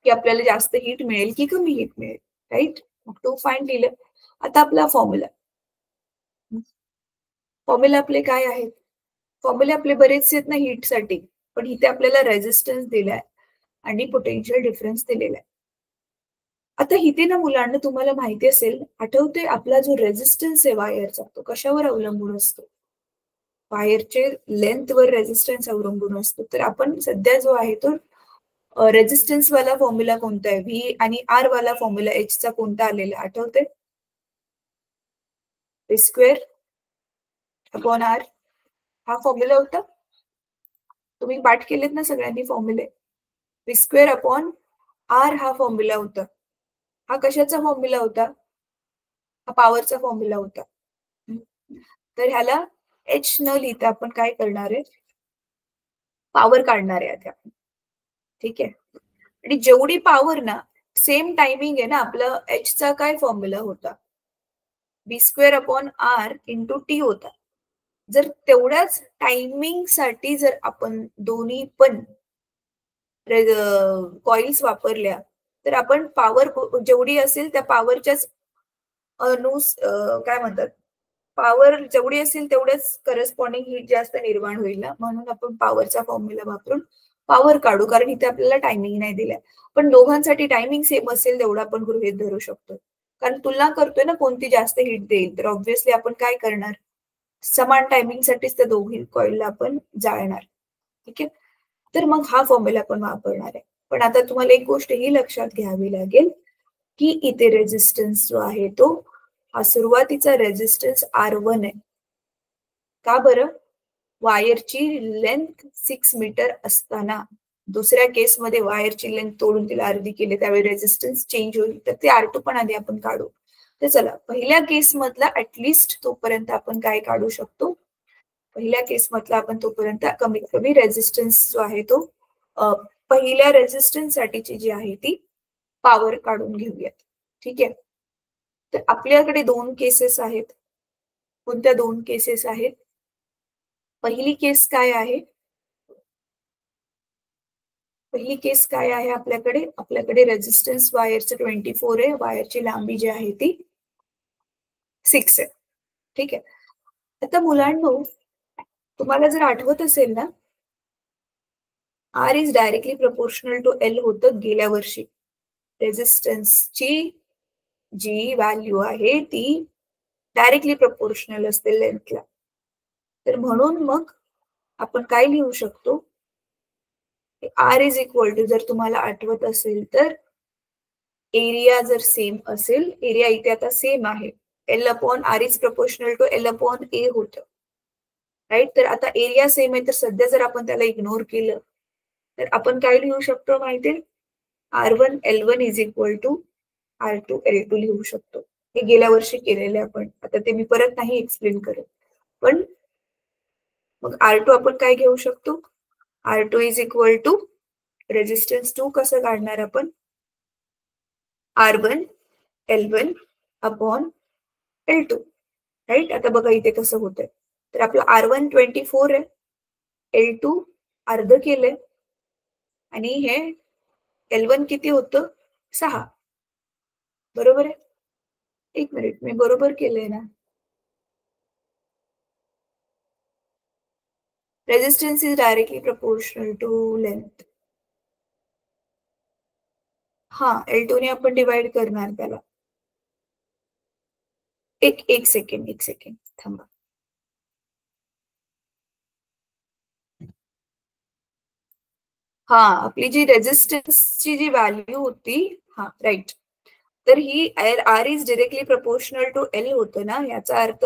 की आपल्याला जास्त हीट मिळेल की कमी हीट मिळेल. राईट? मग तो फाईंड लिहिलं. आता आपला फॉर्म्युला फॉर्म्युला आपले काय आहेत? फॉर्म्युले आपले बरेचसे आहेत ना हीटसाठी, पण इथे आपल्याला रेझिस्टन्स दिलाय आणि पोटेन्शियल डिफरन्स दिलेला आहे. आता इथे ना मुलांना तुम्हाला माहिती असेल, आठवते आपला जो रेझिस्टन्स आहे वायरचा तो कशावर अवलंबून असतो? वायरचे लेंथवर रेझिस्टन्स अवलंबून असतो. तर आपण सध्या जो आहे तो रेझिस्टन्स वाला फॉर्म्युला कोणता आहे? व्ही आणि आर वाला फॉर्म्युला एचचा कोणता आलेला आठवते? व्ही स्क्वेअर अपॉन आर हा फॉर्म्युला होता. तुम्ही पाठ केलेत ना सगळ्यांनी फॉर्म्युले. व्ही स्क्वेअर अपॉन आर हा फॉर्म्युला होता. हा कशाचा फॉर्म्युला होता? हा पॉवरचा फॉर्म्युला होता. तर ह्याला एच न लिहिता आपण काय करणार आहे? पॉवर काढणार आहे आता. ठीक आहे. आणि जेवढी पॉवर ना सेम टायमिंग आहे ना आपलं एचचा काय फॉर्म्युला होता? B square upon R into T होता. जर तेवढ्याच टायमिंगसाठी जर आपण दोन्ही पण कॉइल्स वापरल्या तर आपण पॉवर जेवढी असेल त्या पॉवरच्याच काय म्हणतात पॉवर जेवढी असेल तेवढेच करस्पॉन्डिंग हीट जास्त निर्माण होईल ना म्हणून आपण पॉवरचा फॉर्म्युला वापरून पॉवर काढू कारण इथे आपल्याला टायमिंग नाही दिलाय. पण दोघांसाठी टायमिंग सेम असेल तेवढा आपण गृहीत धरू शकतो. कारण तुलना करतोय ना कोणती जास्त हीट देईल तर ऑब्व्हियसली आपण काय करणार समान टायमिंगसाठीच त्या दोघी कॉइलला आपण जाळणार. ठीक आहे. तर मग हा फॉर्म्युला आपण वापरणार आहे. पण आता तुम्हाला एक गोष्ट ही लक्षात घ्यावी लागेल की इथे रेझिस्टन्स जो आहे तो हा सुरुवातीचा रेझिस्टन्स R1 आहे. का बरं? वायरची लेंथ 6 मीटर असताना दुसऱ्या केसमध्ये वायरची लेंथ तोडून तिला अर्धी केली त्यावेळी रेझिस्टन्स चेंज होईल तर ते R2 पण आधी आपण काढू. तर चला पहिल्या केस मधला ऍटलिस्ट तोपर्यंत आपण काय काढू शकतो? पहिल्या केस मधला आपण तोपर्यंत कमीत कमी रेझिस्टन्स जो आहे तो पहिल्या रेझिस्टन्स साठीची जी आहे ती पॉवर काढून घेऊयात. ठीक आहे. तर आपल्याकडे दोन केसेस आहेत. कोणत्या दोन केसेस आहेत? पहिली केस काय आहे? पहिली केस काय आहे आपल्याकडे? आपल्याकडे रेझिस्टन्स वायरचं 24 आहे. वायरची लांबी जी आहे ती 6 आहे. ठीक आहे. आता मुलांनो तुम्हाला जर आठवत असेल ना R is directly proportional to L होतं गेल्या वर्षी. रेझिस्टन्सची जी व्हॅल्यू आहे ती डायरेक्टली प्रपोर्शनल असते लेंथला. तर म्हणून मग आपण काय लिहू शकतो? आर इज इक्वल टू जर तुम्हाला आठवत असेल तर एरिया जर सेम असेल, एरिया इथे आता सेम आहे. L upon R is proportional to L upon A होतं. राईट. तर आता एरिया सेम आहे तर सध्या जर आपण त्याला इग्नोर केलं तर आपण काय लिहू शकतो माहितीये? R1 L1 is equal to R2 L2 लिहू शकतो. हे गेल्या वर्षी केलेले आपण. आता ते मी परत नाही एक्सप्लेन करत. पण मग R2 आपण काय घेऊ शकतो? R2 is equal to resistance 2 कसं काढणार आपण? R1 L1 upon L2. Right. आता बघा इथे कसं होतंय. तर आपलं R1 24 आहे. L2 अर्ध केलंय आणि हे L1 किती होतं? 6. बरोबर आहे? एक मिनिट मी बरोबर केलंय ना? Resistance is directly proportional to length. हा L2 ने आपण डिवाइड करणार त्याला. एक सेकंड थांबा. हा आपली जी रेझिस्टन्सची जी व्हॅल्यू होती हा राईट. तर ही R is directly proportional to L होतं ना याचा अर्थ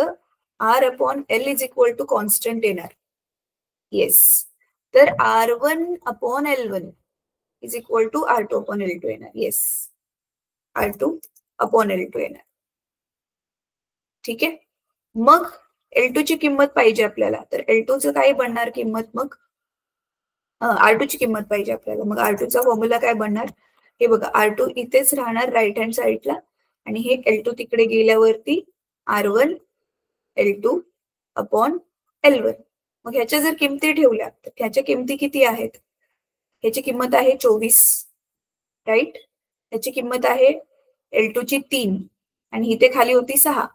R upon L is equal to constant येणार. येस. तर R1 upon L1 is equal to R2 upon L2 येणार. येस. R2 अपॉन L2 येणार. ठीक आहे. मग L2 ची किंमत पाहिजे आपल्याला तर L2 चं काय बनणार किंमत मग? R2 ची किंमत पाहिजे आपल्याला. मग R2 चा फॉर्म्युला काय बनणार? हे बघा R2 इथेच राहणार राईट हँड साईडला आणि हे L2 तिकडे गेल्यावरती R1 L2 अपॉन L1. मग ह्याच्या जर किमती ठेवल्या तर ह्याच्या किमती किती आहेत? ह्याची किंमत आहे 24. राईट. ह्याची किंमत आहे L2 ची 3 आणि इथे खाली होती 6.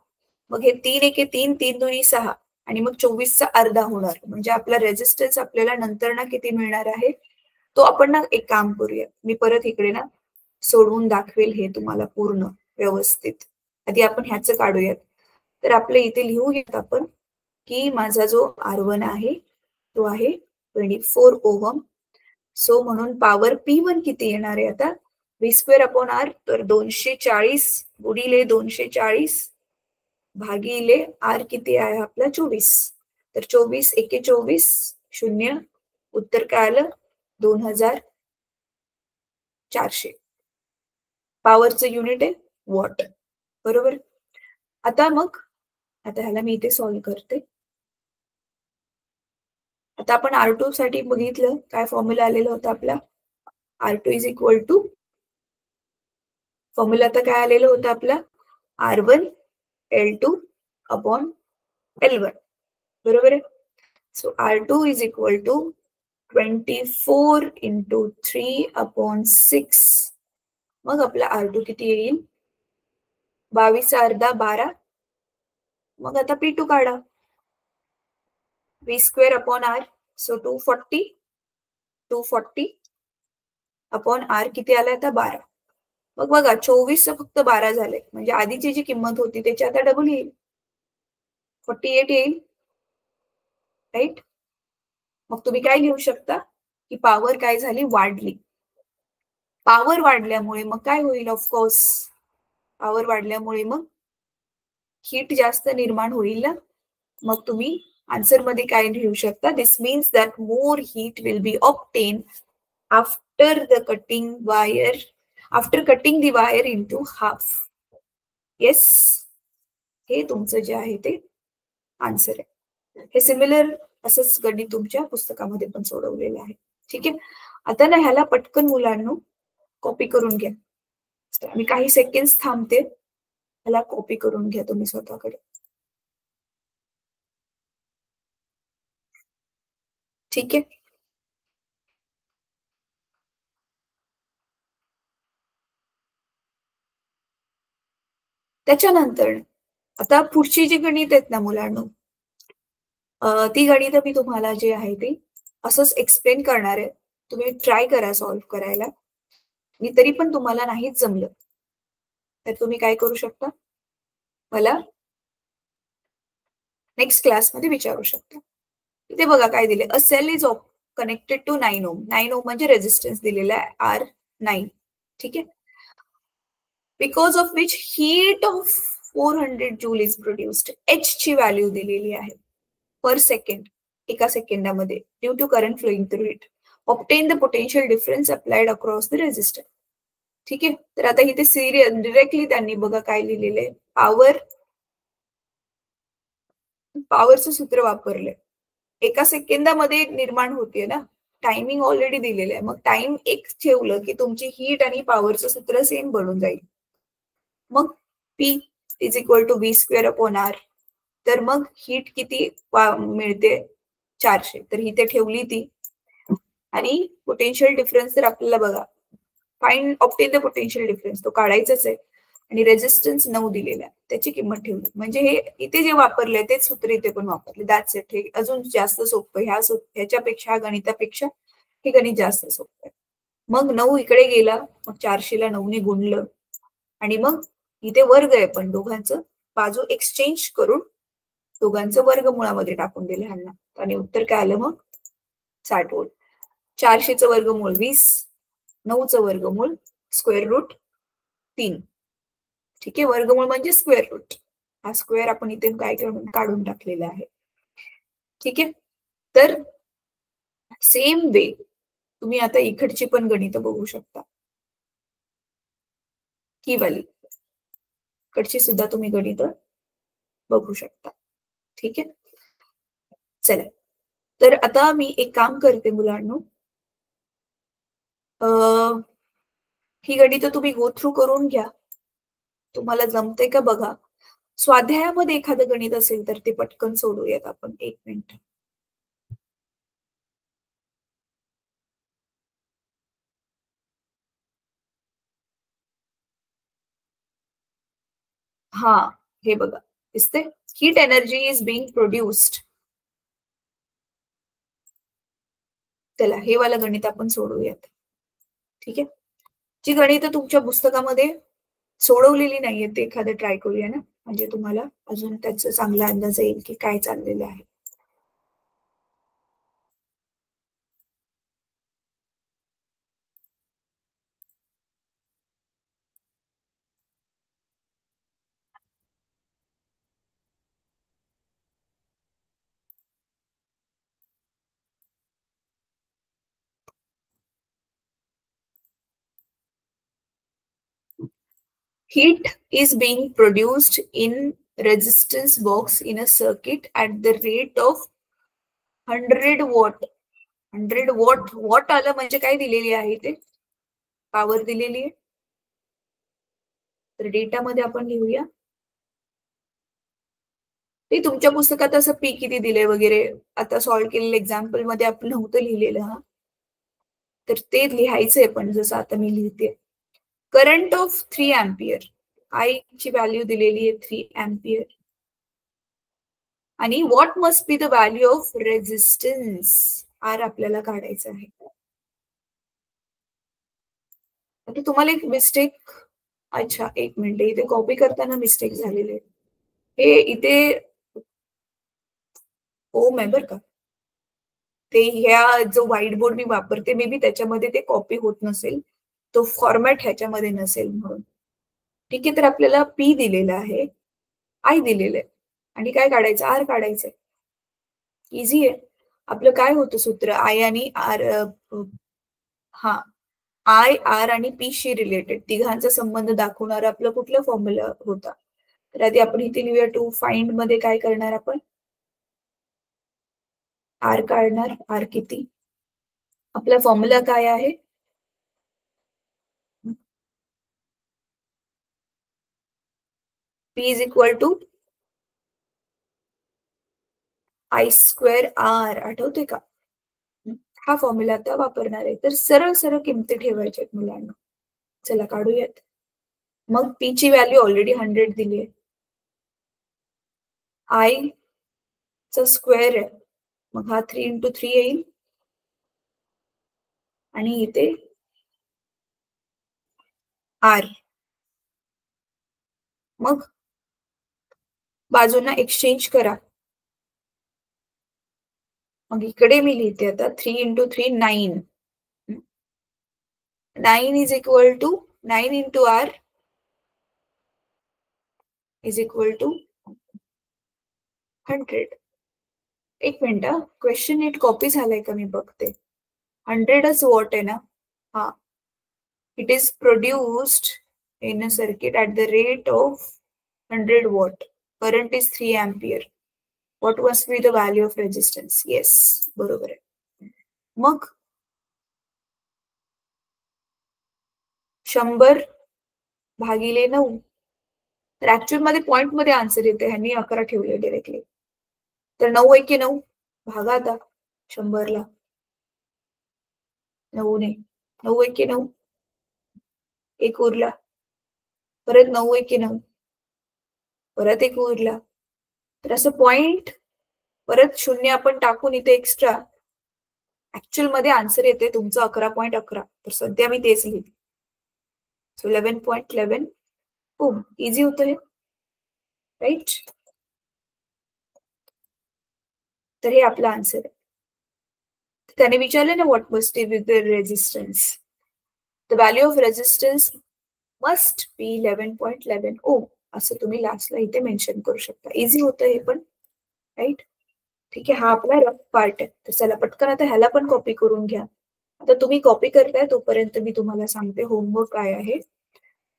मग हे 3 एके 3 3 दुनी 6 आणि मग 24चा अर्धा होणार. म्हणजे आपला रेझिस्टन्स आपल्याला नंतर ना किती मिळणार आहे, तो आपण ना एक काम करूया. मी परत इकडे ना सोडवून दाखवेल हे तुम्हाला पूर्ण व्यवस्थित. आधी आपण ह्याचं काढूयात. तर आपल्या इथे लिहूयात आपण, की माझा जो R1 आहे, तो आहे 24 ओहम. सो म्हणून पॉवर P1 किती येणार आहे आता? V²/R. तर 240 गुणिले 240 भागिले R किती आहे आपला 24. तर 24 एके 24 0. उत्तर काय आलं? 2400. पॉवरचं युनिट आहे वॉट. बरोबर. आता ह्याला मी इथे सॉल्व्ह करते. आता आपण R2 साठी बघितलं काय फॉर्म्युला आलेला होता आपला. R2 is equal to, formula आता काय आलेलं होतं आपला, R1 L2 अपॉन L1. बरोबर आहे. So R2 is equal to 24 into 3/6. मग आपला R2 किती येईल? 22/12. मग आता P2 काढा. V²/R. सो 240 अपॉन R किती आला आता 12. मग बघा 24 फक्त 12 झाले. म्हणजे आधीची जी किंमत होती त्याची आता डबल येईल. 48 येईल. राईट. मग तुम्ही काय लिहू शकता, की पॉवर काय झाली, वाढली. पॉवर वाढल्यामुळे मग काय होईल, ऑफकोर्स पॉवर वाढल्यामुळे मग हीट जास्त निर्माण होईल ना. मग तुम्ही आन्सर मध्ये काय लिहू शकता, this means that more heat will be obtain after cutting the wire into half. Yes, हे तुमचं जे आहे ते आन्सर आहे. हे सिमिलर असंच गणित तुमच्या पुस्तकामध्ये पण सोडवलेलं आहे. ठीक आहे. आता ना ह्याला पटकन मुलांनो कॉपी करून घ्या. मी काही सेकंड थांबते, ह्याला कॉपी करून घ्या तुम्ही स्वतःकडे. ठीक आहे. त्याच्यानंतर आता पुढची जी गणित आहेत ना मुलांनो, ती गणित मी तुम्हाला जे आहे ते असंच एक्सप्लेन करणार आहे. तुम्ही ट्राय करा सॉल्व्ह करायला. मी तरी पण तुम्हाला नाहीच जमलं तर तुम्ही काय करू शकता, मला नेक्स्ट क्लासमध्ये विचारू शकता. इथे बघा काय दिले, a cell is connected to 9 ohm. 9 ohm म्हणजे रेझिस्टन्स दिलेला आहे R9. ठीक आहे. Because of which heat of 400 joule is produced. H ची व्हॅल्यू दिलेली आहे पर सेकंड, एका सेकंदामध्ये, due to current flowing through it. Obtain the potential difference applied across the resistor. ठीक आहे. तर आता इथे सिरियल डिरेक्टली त्यांनी बघा काय लिहिलेलं आहे, पॉवरचं सूत्र वापरलंय. एका सेकंदामध्ये निर्माण होते ना, टायमिंग ऑलरेडी दिलेलं आहे. मग टाइम एक ठेवलं की तुमची हीट आणि पॉवरचं सूत्र सेम बनून जाईल. मग P is equal to V²/R. तर मग हीट किती मिळते, 400. तर इथे ठेवली ती. आणि पोटेन्शियल डिफरन्स तर आपल्याला बघा, find obtain the potential difference, तो काढायचाच आहे. आणि रेझिस्टन्स 9 दिलेला आहे, त्याची किंमत ठेवली. म्हणजे हे इथे जे वापरले तेच सूत्र इथे पण वापरले. That's it. हे अजून जास्त सोपं. ह्याच्यापेक्षा गणितापेक्षा हे गणित जास्त सोपं आहे. मग 9 इकडे गेला, मग 400ला 9ने गुणलं आणि मग इथे वर्ग आहे, पण दोघांचं बाजू एक्सचेंज करून दोघांचं वर्गमुळामध्ये टाकून दिले ह्यांना. आणि उत्तर काय आलं मग 60 व्होल्ट. 400चं वर्गमूळ 20, 9चं वर्गमूळ √3. ठीक आहे. वर्गमूळ म्हणजे स्क्वेअर रूट. हा स्क्वेअर आपण इथे काय काढून टाकलेला आहे. ठीक आहे. तर सेम वे तुम्ही आता इकडची पण गणित बघू शकता. ही वाली इकडची सुद्धा तुम्ही गणित बघू शकता. ठीक आहे. चला, तर आता मी एक काम करते मुलांनो, ही गणित तुम्ही गो थ्रू करून घ्या. तुम्हाला जमते का बघा. स्वाध्यायामध्ये एखादं गणित असेल तर ते पटकन सोडूयात आपण. 1 मिनिट. हा, हे बघा दिसते. Heat energy is being produced. चला हे वाला गणित आपण सोडवूयात. ठीक आहे. जी गणित तुमच्या पुस्तकामध्ये सोडवलेली नाहीये ते एखादं ट्राय करूया ना, म्हणजे तुम्हाला अजून त्याचा चांगला अंदाज येईल की काय चाललेलं आहे. Heat is being produced in resistance box in a circuit at the rate of 100 watt. 100 what. What आलं म्हणजे काय दिलेली आहे ते पॉवर दिलेली आहे. तर डेटामध्ये आपण लिहूया. ते तुमच्या पुस्तकात असं पी किती दिले वगैरे आता सॉल्व्ह केलेलं एक्झाम्पल मध्ये आपण नव्हतं लिहिलेलं. हा तर ते लिहायचंय पण जसं आता मी लिहिते. Current of 3 ampere. आय ची व्हॅल्यू दिलेली आहे 3 अँपियर. आणि what must be the value of resistance R आपल्याला काढायचं आहे. आता तुम्हाला एक मिस्टेक. अच्छा एक मिनिट, इथे कॉपी करताना मिस्टेक झालेली आहे. हे इथे ओम आहे बरं का. ते ह्या जो व्हाईट बोर्ड मी वापरते मे बी त्याच्यामध्ये ते कॉपी होत नसेल, तो फॉर्मॅट ह्याच्यामध्ये नसेल म्हणून. ठीक आहे. तर आपल्याला पी दिलेला आहे, आय दिलेलं आहे आणि काय काढायचं आर काढायचंय. इझी आहे. आपलं काय होतं सूत्र आय आणि आर. हा आय आर आणि पी शी रिलेटेड तिघांचा संबंध दाखवणारा आपला कुठला फॉर्म्युला होता. तर आधी आपण इथे लिहूया. टू फाइंड मध्ये काय करणार आपण आर काढणार. आर किती. आपला फॉर्म्युला काय आहे P is equal to I square R. आठवते का. हा फॉर्म्युला आता वापरणार आहे. तर सरळ सरळ किमती ठेवायच्या आहेत मुलांना. चला काढूयात. मग पी ची व्हॅल्यू ऑलरेडी 100 दिली आहे. आय चा स्क्वेअर आहे मग हा 3 into 3 येईल आणि इथे आर. मग बाजूंना एक्सचेंज करा. मग इकडे मी लिहिते आता 3 into 3 9. 9 is equal to 9 into r is equal to 100. एक मिनिट, क्वेश्चन नीट कॉपी झालाय का मी बघते. 100च वॉट आहे ना. हा it is produced in a circuit at the rate of 100 watt. Current is 3 ampere. What must be the value of resistance? Yes, बरोबर आहे. मग 100 भागिले 9. तर ऍक्च्युअल मध्ये पॉइंट मध्ये आन्सर येते. ह्यांनी 11 ठेवले डायरेक्टली. तर 9 एके 9 भागा आता 100 ला. 9 ने 9 एके 9 एक उरला. परत 9 एके 9 परत एक उरला. तर असं पॉइंट परत 0 आपण टाकून इथे एक्स्ट्रा ऍक्च्युअल मध्ये आन्सर येते तुमचं 11.11. तर सध्या मी तेच लिहिते. सो 11.11. ओम. इझी होतं हे, राईट. तर हे आपला आन्सर आहे. त्याने विचारलं ना what must B with the resistance. The value of resistance must be 11.11 ओम. असं तुम्ही लास्टला इथे मेन्शन करू शकता. इझी होतं हे पण, राईट. ठीक आहे. हा आपला रफ पार्ट आहे. तर चला पटकन आता ह्याला पण कॉपी करून घ्या. आता तुम्ही कॉपी करताय तोपर्यंत मी तुम्हाला सांगते होमवर्क काय आहे.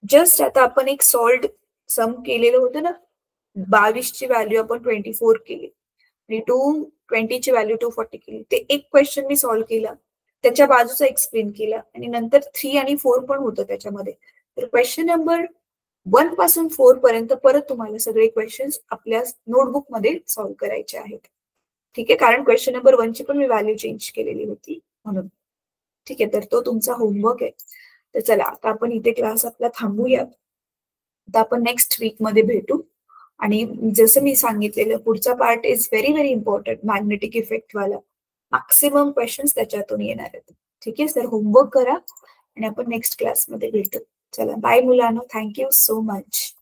जस्ट आता आपण एक सॉल्ड सम केलेलं होतं ना. 22 ची व्हॅल्यू आपण 24 केली आणि 220 ची व्हॅल्यू 240 केली. ते एक क्वेश्चन मी सॉल्व्ह केला, त्याच्या बाजूचा एक्सप्लेन केला आणि नंतर 3 आणि 4 पण होतं त्याच्यामध्ये. तर क्वेश्चन नंबर 1 पासून 4 पर्यंत परत तुम्हाला सगळे क्वेश्चन्स आपल्या नोटबुक मध्ये सॉल्व्ह करायचे आहेत. ठीक आहे. कारण क्वेश्चन नंबर 1 ची पण मी व्हॅल्यू चेंज केलेली होती म्हणून. ठीक आहे. तर तो तुमचा होमवर्क आहे. तर चला आता आपण इथे क्लास आपला थांबूया. आता आपण नेक्स्ट वीक मध्ये भेटू आणि जसं मी सांगितलेलं पुढचा part is very very important, magnetic effect वाला. मॅक्सिमम क्वेश्चन्स त्याच्यातून येणार आहेत. ठीक आहे सर, होमवर्क करा आणि आपण नेक्स्ट क्लासमध्ये भेटू. चला बाय मुलांनो, थँक्यू सो मच.